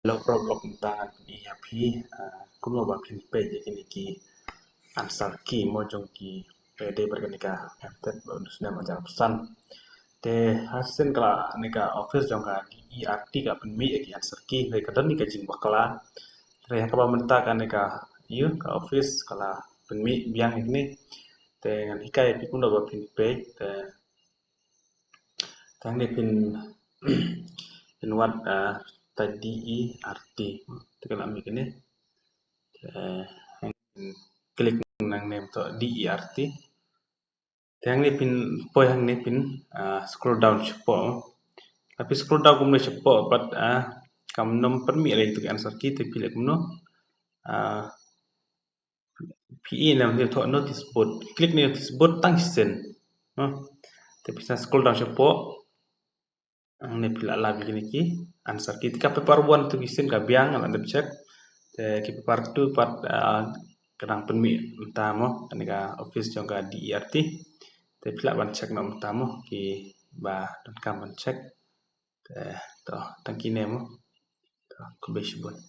Hello problem tentang ERP, kuno bakin pe jadi niki answer ki mojong ki PD berkenika after bonus na macam pesan. Te hasil kala nika office jong ka ERP ka penmi ki answer ki dari kadang nika jing bakala. Dari kaba menta kan nika iya ka office kala penmi biang ini te ngan hikai pi kuno bakin pe te tang ni pin pin wat tadi ERT. Tekala mi kini klik nang name to DERT. Yang ni pin po yang ni pin scroll down cepo. Tapi scroll down kumno cepo but kam nom permi le itu answer kita pilih kumno PE nam dia to notice board. Klik ni notice board tang sen. Tapi saya scroll down cepo. Ang ni pilih lah begini ki answer kita. Ka paper 1 tu kisen ka biang ala ndep check. Ki paper 2 part kadang permi utama anika office jongka DERT. Tapi pila ban check nom utama ki ba dan kam ban check to tangki nemo to kubesibon